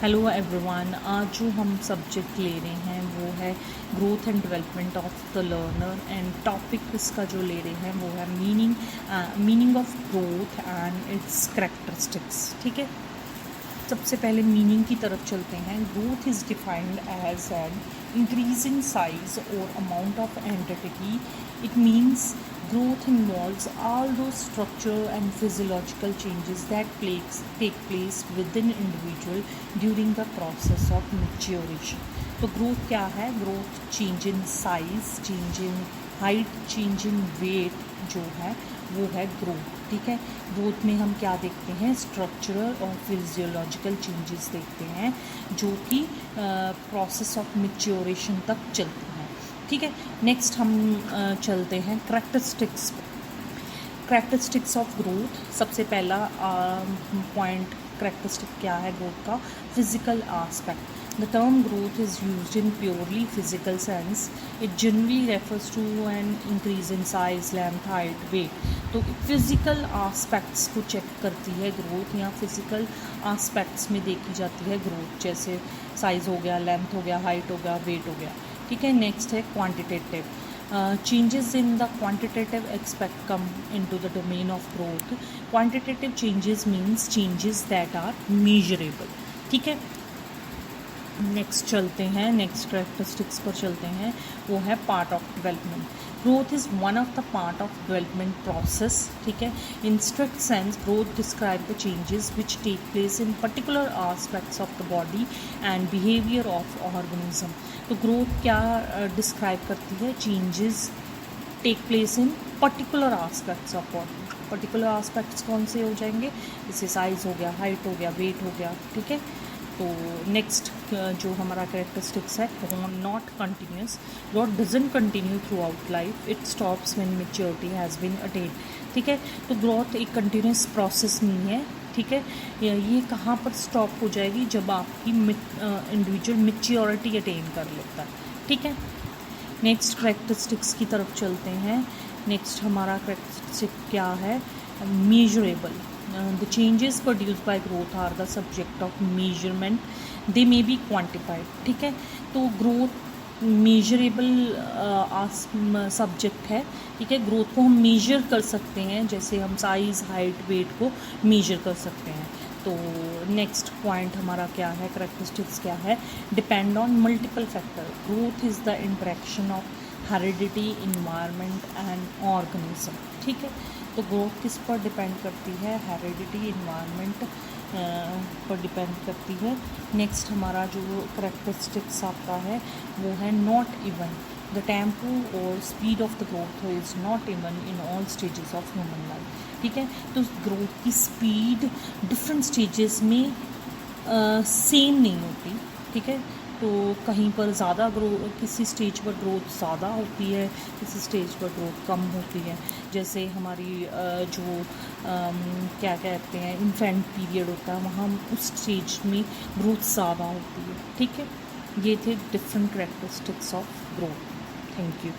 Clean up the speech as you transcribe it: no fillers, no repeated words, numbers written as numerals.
Hello everyone, आज जो हम सब्जेक्ट ले रहे हैं वो है growth and development of the learner. And topic इसका जो ले रहे हैं वो है meaning of growth and its characteristics. ठीक है, सबसे पहले मीनिंग की तरफ चलते हैं। Growth is defined as an increase in size और amount of entity. It means growth involves all those structural and physiological changes that take place within individual during the process of maturation। तो growth क्या है? growth change in size, change in height, change in weight जो है वो है growth. ठीक है, growth में हम क्या देखते हैं? स्ट्रक्चरल और फिजियोलॉजिकल चेंजेस देखते हैं जो कि प्रोसेस ऑफ मैच्योरेशन तक चलते हैं। ठीक है, नेक्स्ट हम चलते हैं करेक्टरिस्टिक्स ऑफ ग्रोथ। सबसे पहला पॉइंट करेक्टरिस्टिक क्या है ग्रोथ का? Physical aspect. The term growth is used in purely physical sense. It generally refers to an increase in size, length, height, weight. तो फिजिकल आस्पेक्ट्स को चेक करती है growth, या फिजिकल आस्पेक्ट्स में देखी जाती है ग्रोथ, जैसे साइज़ हो गया, लेंथ हो गया, हाइट हो गया, वेट हो गया। ठीक है, नेक्स्ट है quantitative. Changes in the quantitative expect come into the domain of growth. Quantitative changes means changes that are measurable. ठीक है, नेक्स्ट चलते हैं, नेक्स्ट करेक्टरिस्टिक्स पर चलते हैं, वो है part of development. Growth is one of the part of development process. ठीक है, in strict sense growth describe the changes which take place in particular aspects of the body and behaviour of organism. तो growth क्या describe करती है? Changes take place in particular aspects of body. Particular aspects कौन से हो जाएंगे? जैसे size हो गया, हाइट हो गया, वेट हो गया। ठीक है, तो नेक्स्ट जो हमारा करेक्टरिस्टिक्स है, not continuous. Growth doesn't continue throughout life, it stops when maturity has been attained. ठीक है, तो ग्रोथ एक कंटिन्यूस प्रोसेस नहीं है। ठीक है, ये कहाँ पर स्टॉप हो जाएगी? जब आपकी इंडिविजुअल मैच्योरिटी अटेन कर लेता है। ठीक है, नेक्स्ट करेक्टरिस्टिक्स की तरफ चलते हैं। नेक्स्ट हमारा करेक्टरिस्टिक क्या है? Measurable. The changes produced by growth are the subject of measurement. They may be quantified. ठीक है, तो ग्रोथ मेजरेबल सब्जेक्ट है। ठीक है, ग्रोथ को हम मेजर कर सकते हैं, जैसे हम साइज़, हाइट, वेट को मेजर कर सकते हैं। तो नेक्स्ट पॉइंट हमारा क्या है? करेक्टरिस्टिक्स क्या है? Depend on multiple factor. Growth is the interaction of heredity, environment and organism. ठीक है, तो ग्रोथ किस पर डिपेंड करती है? हेरिडिटी, इन्वायरमेंट पर डिपेंड करती है। नेक्स्ट हमारा जो करेक्टरिस्टिक्स आपका है वो है नॉट इवन। द टेम्पो और speed of the growth is not even in all stages of human life. ठीक है, तो ग्रोथ की स्पीड डिफरेंट स्टेजेस में सेम नहीं होती। ठीक है, तो कहीं पर ज़्यादा किसी स्टेज पर ग्रोथ ज़्यादा होती है, किसी स्टेज पर ग्रोथ कम होती है। जैसे हमारी जो क्या कहते हैं इन्फेंट पीरियड होता है, वहाँ उस स्टेज में ग्रोथ ज़्यादा होती है। ठीक है, ये थे different characteristics of growth. Thank you.